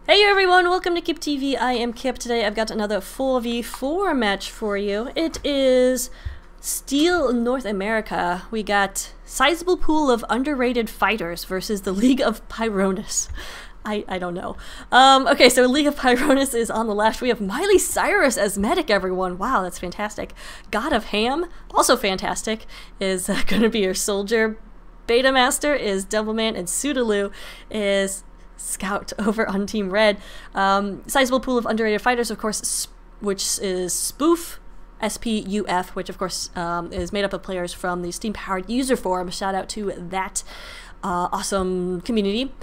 Hey everyone, welcome to Kip TV. I am Kip. Today I've got another 4v4 match for you. It is Steel North America. We got sizable pool of underrated fighters versus the League of Pyronus. I don't know. Okay, so League of Pyronus is on the left. We have Miley Cyrus as medic, everyone. Wow, that's fantastic. God of Ham, also fantastic, is going to be your soldier. Beta Master is Devilman, and Sudaloo is Scout over on Team Red. Sizable pool of underrated fighters, of course, which is SPUF, SPUF, which of course is made up of players from the Steam-powered user forum. Shout out to that awesome community.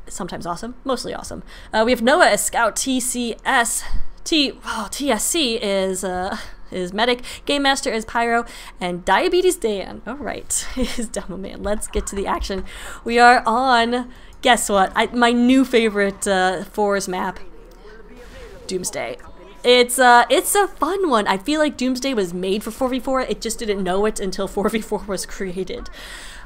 Sometimes awesome, mostly awesome. We have Noah as Scout. TSC is Medic. Game Master is Pyro, and Diabetes Dan, alright, is Devilman. Let's get to the action. We are on, guess what, my new favorite Fours map, Doomsday. It's a fun one. I feel like Doomsday was made for 4v4, it just didn't know it until 4v4 was created.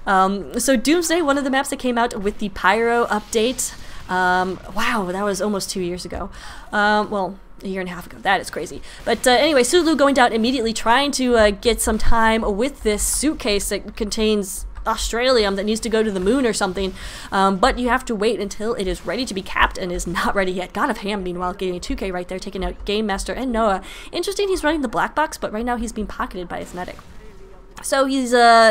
So Doomsday, one of the maps that came out with the Pyro update. Wow, that was almost 2 years ago. Well, a year and a half ago. That is crazy. But anyway, Sudaloo going down immediately, trying to get some time with this suitcase that contains Australium that needs to go to the moon or something. But you have to wait until it is ready to be capped, and is not ready yet. God of Ham, meanwhile, getting a 2K right there, taking out Game Master and Noah. Interesting, he's running the black box, but right now he's being pocketed by his medic. So he's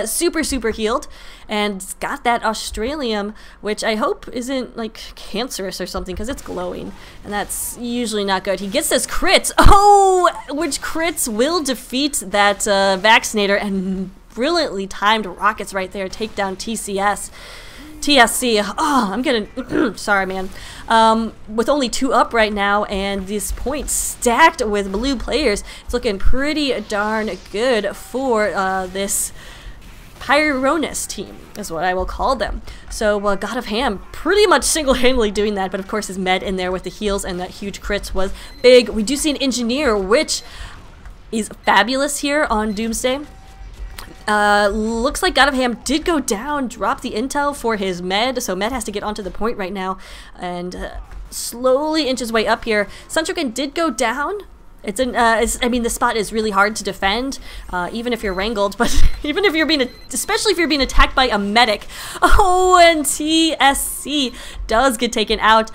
super healed, and got that Australium, which I hope isn't like cancerous or something, because it's glowing, and that's usually not good. He gets this crit, which crits will defeat that vaccinator, and brilliantly timed rockets right there take down TSC. I'm getting sorry, man. With only 2 up right now, and these points stacked with blue players, it's looking pretty darn good for this Pyronus team, is what I will call them. So God of Ham pretty much single-handedly doing that, but of course his med in there with the heals and that huge crits was big. We do see an engineer, which is fabulous here on Doomsday. Looks like God of Ham did go down, drop the intel for his med, so med has to get onto the point right now, and slowly inch his way up here. Suntroken did go down. I mean, the spot is really hard to defend, even if you're wrangled, but even if you're especially if you're being attacked by a medic. Oh, and TSC does get taken out,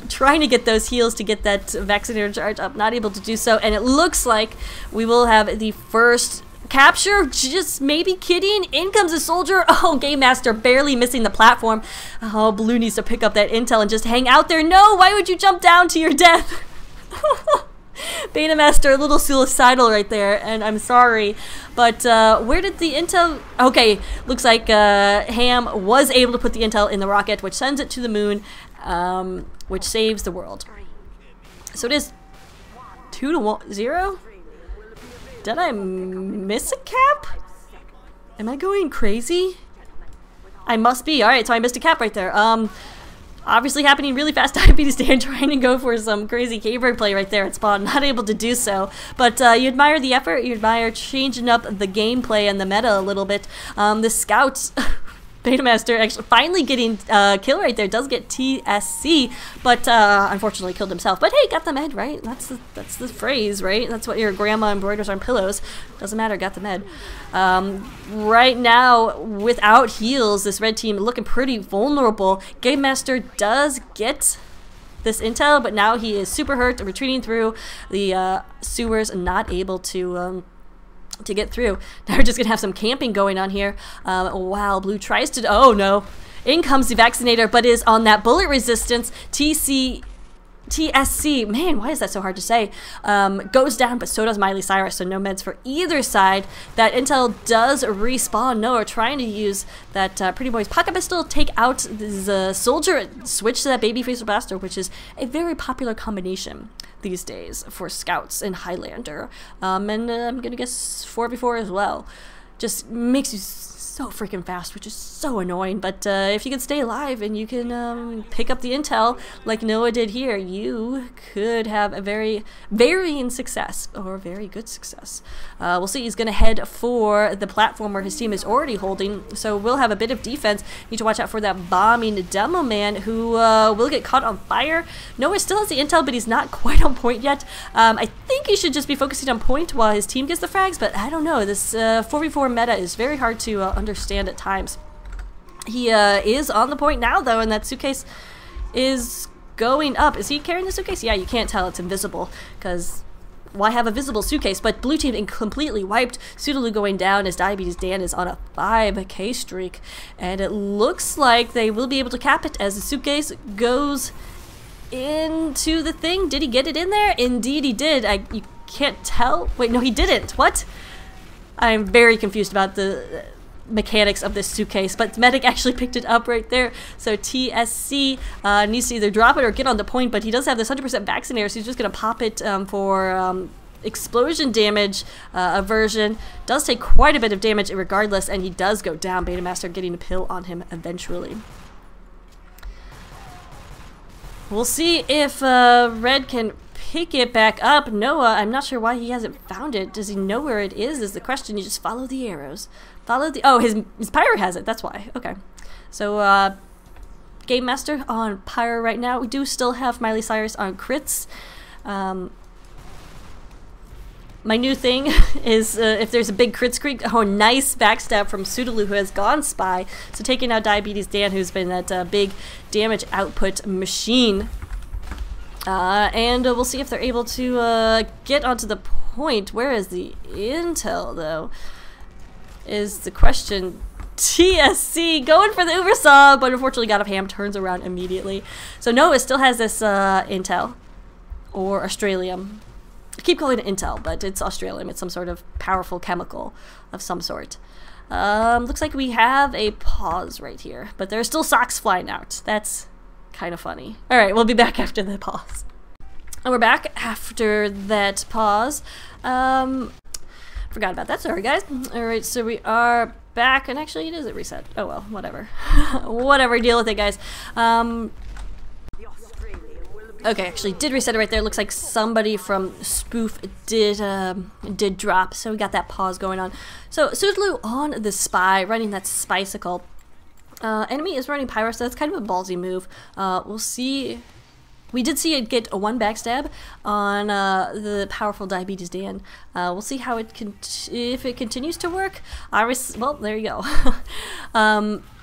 trying to get those heals to get that vaccinator charge up, not able to do so, and it looks like we will have the first capture. Just maybe kidding. In comes a soldier. Oh, Game Master barely missing the platform. Oh, Blue needs to pick up that intel and just hang out there. No, why would you jump down to your death? Beta Master, a little suicidal right there, and I'm sorry, but where did the intel? Okay, looks like Ham was able to put the intel in the rocket, which sends it to the moon, which saves the world. So it is 2-0. Did I miss a cap? Am I going crazy? I must be. Alright, so I missed a cap right there. Obviously happening really fast. Diabetes Dan trying to go for some crazy K-Bird play right there at spawn. Not able to do so. But you admire the effort. You admire changing up the gameplay and the meta a little bit. The Scouts... Beta Master actually finally getting kill right there, does get TSC, but unfortunately killed himself. But hey, got the med, right? That's the phrase, right? That's what your grandma embroiders on pillows. Doesn't matter, got the med. Right now, without heals, this red team looking pretty vulnerable. Game Master does get this intel, but now he is super hurt, retreating through the sewers, not able to get through. Now we're just gonna have some camping going on here. Wow, Blue tries to, oh no, in comes the vaccinator, but is on that bullet resistance. TSC, man, why is that so hard to say? Goes down, but so does Miley Cyrus, so no meds for either side. That intel does respawn. Noah trying to use that Pretty Boy's pocket pistol, take out the soldier, switch to that babyface blaster, which is a very popular combination these days for Scouts in Highlander. And I'm gonna guess 4v4 as well. just makes you so freaking fast, which is so annoying. But if you can stay alive and you can pick up the intel like Noah did here, you could have a very varying success, or very good success. We'll see. He's gonna head for the platform where his team is already holding, so we'll have a bit of defense. Need to watch out for that bombing demo man who will get caught on fire. Noah still has the intel, but he's not quite on point yet. I think he should just be focusing on point while his team gets the frags, but I don't know. This 4v4 meta is very hard to understand at times. He is on the point now, though, and that suitcase is going up. Is he carrying the suitcase? Yeah, you can't tell. It's invisible, because why have a visible suitcase? But blue team completely wiped. Sudolu going down as Diabetes Dan is on a 5k streak, and it looks like they will be able to cap it as the suitcase goes into the thing. Did he get it in there? Indeed he did. You can't tell. Wait, no, he didn't. What? I'm very confused about the mechanics of this suitcase, but Medic actually picked it up right there. So TSC needs to either drop it or get on the point, but he does have this 100% vaccinator, so he's just going to pop it for explosion damage aversion. Does take quite a bit of damage regardless, and he does go down. Beta Master getting a pill on him eventually. We'll see if Red can pick it back up. Noah, I'm not sure why he hasn't found it. Does he know where it is the question. You just follow the arrows. Follow the... Oh, his Pyro has it. That's why. Okay. So, Game Master on Pyro right now. We do still have Miley Cyrus on crits. My new thing is if there's a big crit streak, oh, nice backstab from Sudolu, who has gone spy. So taking out Diabetes Dan, who's been that big damage output machine. And we'll see if they're able to get onto the point. Where is the intel, though, is the question. TSC going for the Ubersaw, but unfortunately God of Ham turns around immediately. So Noah still has this intel, or Australium. I keep calling it intel, but it's Australium. It's some sort of powerful chemical of some sort. Looks like we have a pause right here, but there are still socks flying out. That's kind of funny. Alright, we'll be back after the pause. And we're back after that pause. Forgot about that, sorry guys. Alright, so we are back, and actually it is a reset. Oh well, whatever. Whatever, deal with it guys. Okay, actually did reset it right there. Looks like somebody from SPUF did drop, so we got that pause going on. So Sudolu on the spy, running that Spicicle. Enemy is running Pyro, so that's kind of a ballsy move. We'll see. We did see it get a 1 backstab on the powerful Diabetes Dan. We'll see how if it continues to work. Well, there you go.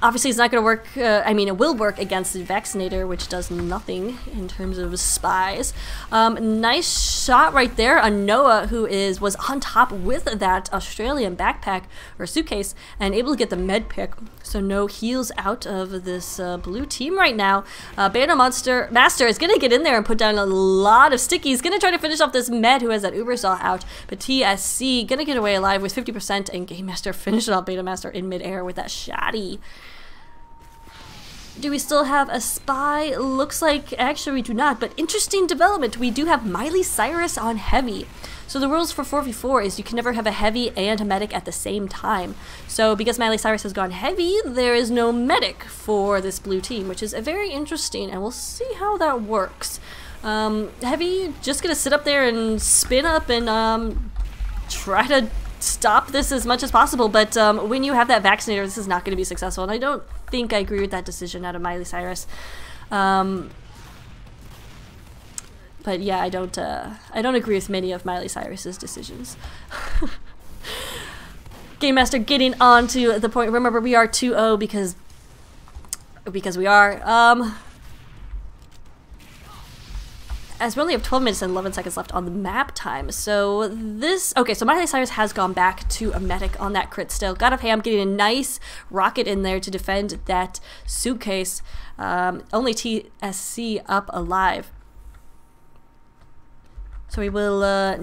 Obviously, it's not going to work. I mean, it will work against the Vaccinator, which does nothing in terms of spies. Nice shot right there on Noah, who was on top with that Australian backpack or suitcase and able to get the med pick. So no heals out of this blue team right now. Beta Master is going to get in there and put down a lot of stickies. Going to try to finish off this med who has that Ubersaw out. But TSC going to get away alive with 50%, and Game Master finishing off Beta Master in midair with that shotty. Do we still have a spy? Looks like actually we do not, but interesting development. We do have Miley Cyrus on heavy. So the rules for 4v4 is you can never have a heavy and a medic at the same time. So because Miley Cyrus has gone heavy, there is no medic for this blue team, which is very interesting, and we'll see how that works. Heavy just gonna sit up there and spin up and try to stop this as much as possible, but when you have that Vaccinator, this is not going to be successful, and I don't think I agree with that decision out of Miley Cyrus. But yeah, I don't agree with many of Miley Cyrus's decisions. Game Master getting on to the point. Remember, we are 2-0 because we are. As we only have 12 minutes and 11 seconds left on the map time, so this... Okay, so Miley Cyrus has gone back to a medic on that crit still. God of Ham getting a nice rocket in there to defend that suitcase. Only TSC up alive. So we will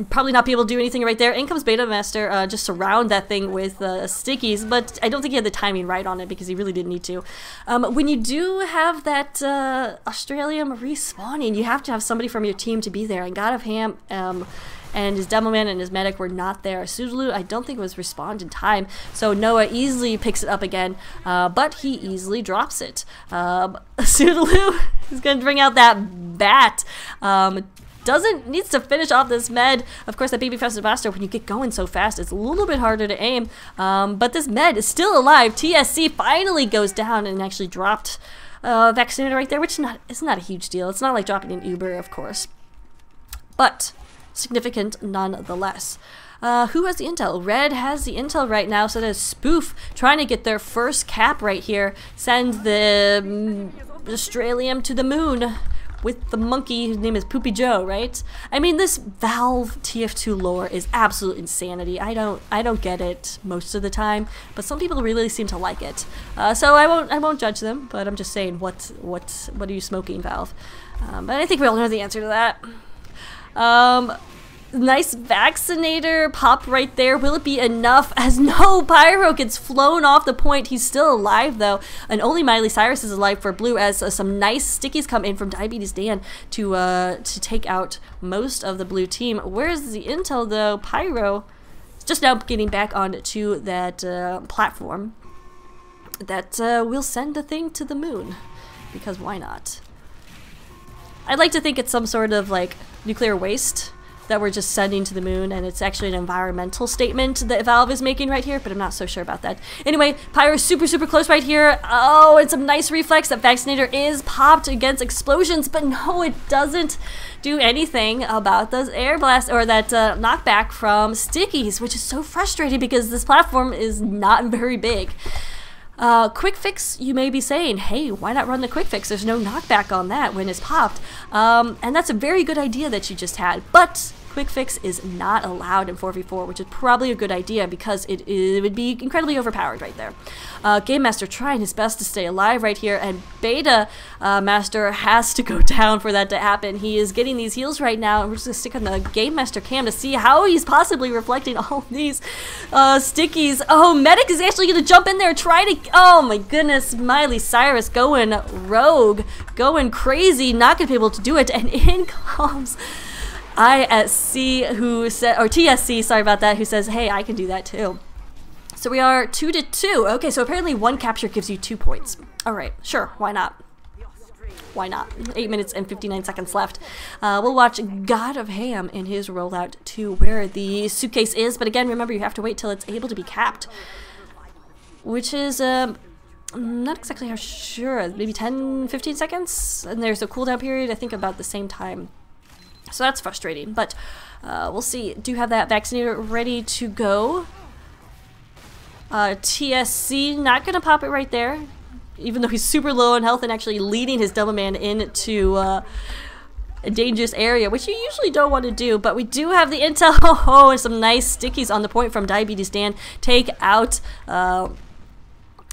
probably not be able to do anything right there. In comes Beta Master, just surround that thing with stickies, but I don't think he had the timing right on it because he really didn't need to. When you do have that Australium respawning, you have to have somebody from your team to be there, and God of Ham and his Demoman and his medic were not there. Sudolu, I don't think was respawned in time, so Noah easily picks it up again, but he easily drops it. Sudolu is going to bring out that bat. Needs to finish off this med. Of course, that baby faster blaster, when you get going so fast, it's a little bit harder to aim. But this med is still alive. TSC finally goes down and actually dropped Vaccinator right there, which is not a huge deal. It's not like dropping an Uber, of course, but significant nonetheless. Who has the intel? Red has the intel right now, so does SPUF, trying to get their first cap right here. Send the Australium to the moon with the monkey whose name is Poopy Joe, right? I mean, this Valve TF2 lore is absolute insanity. I don't get it most of the time, but some people really seem to like it. So I won't judge them, but I'm just saying, what are you smoking, Valve? But I think we all know the answer to that. Nice Vaccinator pop right there. Will it be enough? As no, Pyro gets flown off the point. He's still alive though, and only Miley Cyrus is alive for blue, as some nice stickies come in from Diabetes Dan to take out most of the blue team. Where's the intel though? Pyro is just now getting back onto that platform that will send a thing to the moon, because why not? I'd like to think it's some sort of like nuclear waste that we're just sending to the moon, and it's actually an environmental statement that Valve is making right here, but I'm not so sure about that. Anyway, Pyro's super close right here. Oh, and some nice reflex. That Vaccinator is popped against explosions, but no, it doesn't do anything about those air blast or that knockback from stickies, which is so frustrating because this platform is not very big. Quick fix, you may be saying, hey, why not run the quick fix? There's no knockback on that when it's popped. And that's a very good idea that you just had, but quick fix is not allowed in 4v4, which is probably a good idea because it would be incredibly overpowered right there. Game Master trying his best to stay alive right here, and Beta Master has to go down for that to happen. He is getting these heals right now, and we're just going to stick on the Game Master cam to see how he's possibly reflecting all these stickies. Oh, Medic is actually going to jump in there and try to... Oh my goodness, Miley Cyrus going rogue, going crazy, not going to be able to do it, and in comes ISC, who said, or TSC, sorry about that, who says, hey, I can do that too. So we are 2-2. Okay, so apparently one capture gives you 2 points. All right, sure, why not? Why not? 8 minutes and 59 seconds left. We'll watch God of Ham in his rollout to where the suitcase is, but again, remember, you have to wait till it's able to be capped, which is not exactly how sure, maybe 10-15 seconds, and there's a cooldown period, I think about the same time. So that's frustrating, but we'll see. Do you have that Vaccinator ready to go? TSC not gonna pop it right there, even though he's super low on health and actually leading his Demoman into a dangerous area, which you usually don't want to do, but we do have the intel. Oh, and some nice stickies on the point from Diabetes Dan. Take out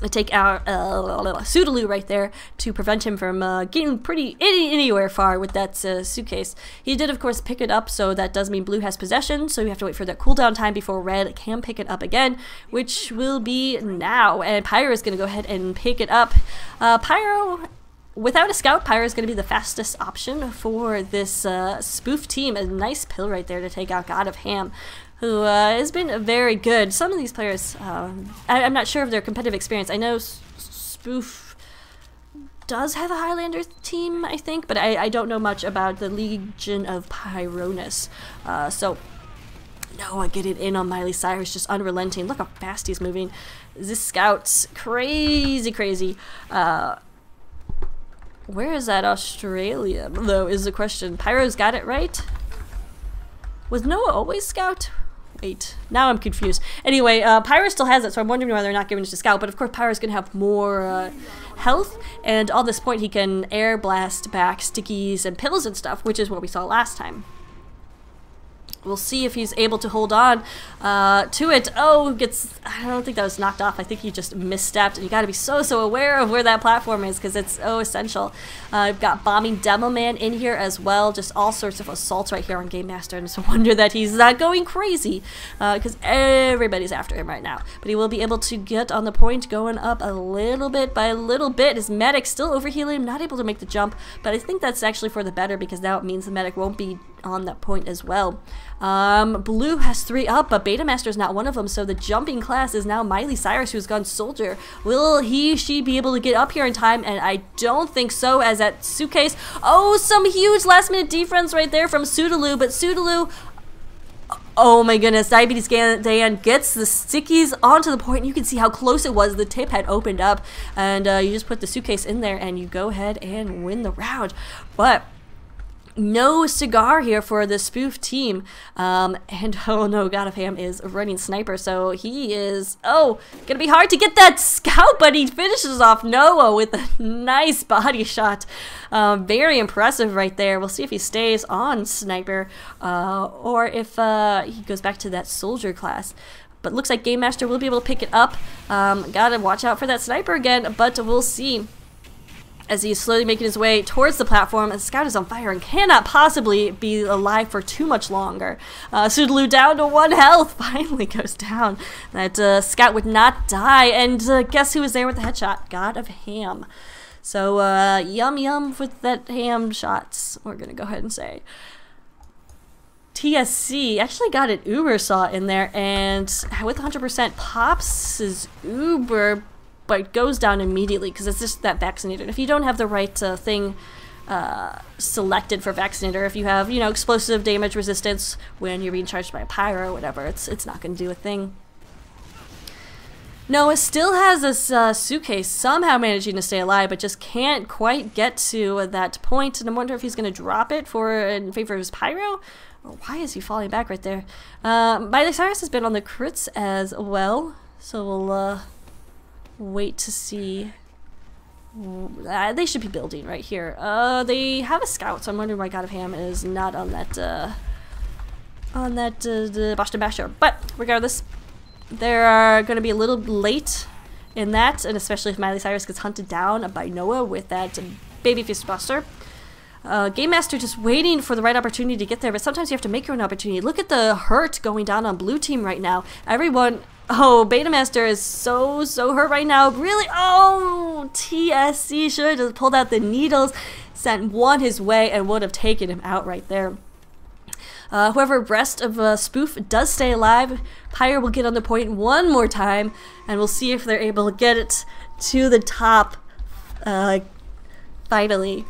Sudolu right there to prevent him from getting pretty anywhere far with that suitcase. He did, of course, pick it up, so that does mean blue has possession, so we have to wait for that cooldown time before red can pick it up again, which will be now, and Pyro is going to go ahead and pick it up. Pyro, without a scout, Pyro is going to be the fastest option for this SPUF team. A nice pill right there to take out God of Ham, who has been very good. Some of these players, I'm not sure of their competitive experience. I know SPUF does have a Highlander team, I think, but I don't know much about the Legion of Pyronus. So, Noah getting in on Miley Cyrus, just unrelenting. Look how fast he's moving. This scout's crazy. Where is that Australia, though, is the question. Pyro's got it right? Was Noah always scout? Wait, now I'm confused. Anyway, Pyro still has it, so I'm wondering why they're not giving it to Scout, but of course Pyro's gonna have more health, and on this point he can air blast back stickies and pills and stuff, which is what we saw last time. We'll see if he's able to hold on to it. Oh, I don't think that was knocked off. I think he just misstepped, and you gotta be so aware of where that platform is, because it's so essential. I've got bombing Demoman in here as well, just all sorts of assaults right here on Game Master, and it's a wonder that he's not going crazy, because everybody's after him right now. But he will be able to get on the point, going up a little bit by little bit. His medic still overhealing him, not able to make the jump, but I think that's actually for the better, because now it means the medic won't be on that point as well. Blue has 3 up, but Beta Master is not one of them, so the jumping class is now Miley Cyrus, who's gone Soldier. Will she be able to get up here in time? And I don't think so, as that Suitcase... Oh, some huge last-minute defense right there from Sudaloo, but Sudaloo... Oh my goodness, Diabetes Dan gets the stickies onto the point, and you can see how close it was. The tip had opened up, and you just put the Suitcase in there, and you go ahead and win the round. But... no cigar here for the SPUF team, and oh no, God of Ham is running Sniper, so he is, gonna be hard to get that scout, but he finishes off Noah with a nice body shot. Very impressive right there. We'll see if he stays on Sniper, or if he goes back to that Soldier class. But looks like Game Master will be able to pick it up. Gotta watch out for that Sniper again, but we'll see. As he's slowly making his way towards the platform, the Scout is on fire and cannot possibly be alive for too much longer. Sudaloo down to 1 health, finally goes down. That Scout would not die, and guess who was there with the headshot? God of Ham. So, yum yum with that ham shots, we're gonna go ahead and say. TSC actually got an Uber saw in there, and with 100% pops his Uber, but it goes down immediately because it's just that vaccinator. If you don't have the right thing selected for vaccinator, if you have, you know, explosive damage resistance when you're being charged by a pyro or whatever, it's not going to do a thing. Noah still has this Suitcase, somehow managing to stay alive, but just can't quite get to that point, and I wonder if he's going to drop it in favor of his pyro? Or why is he falling back right there? Miley Cyrus has been on the crits as well, so we'll wait to see. They should be building right here. They have a scout, so I'm wondering why God of Ham is not on that Boston Basher. But regardless, they're going to be a little late in that, and especially if Miley Cyrus gets hunted down by Noah with that baby fist buster. Game Master just waiting for the right opportunity to get there, but sometimes you have to make your own opportunity. Look at the hurt going down on blue team right now. Everyone... Oh, Beta Master is so hurt right now. Really? Oh, TSC should have just pulled out the needles, sent one his way, and would have taken him out right there. Whoever rest of SPUF does stay alive, Pyre will get on the point one more time, and we'll see if they're able to get it to the top finally.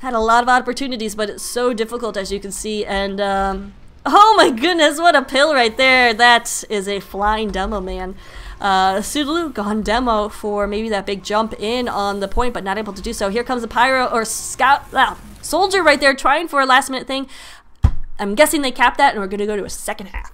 Had a lot of opportunities, but it's so difficult, as you can see, and oh my goodness, what a pill right there. That is a flying demo, man. Sudaloo gone demo for maybe that big jump in on the point, but not able to do so. Here comes the pyro or scout, Soldier right there trying for a last minute thing. I'm guessing they capped that, and we're going to go to a second half.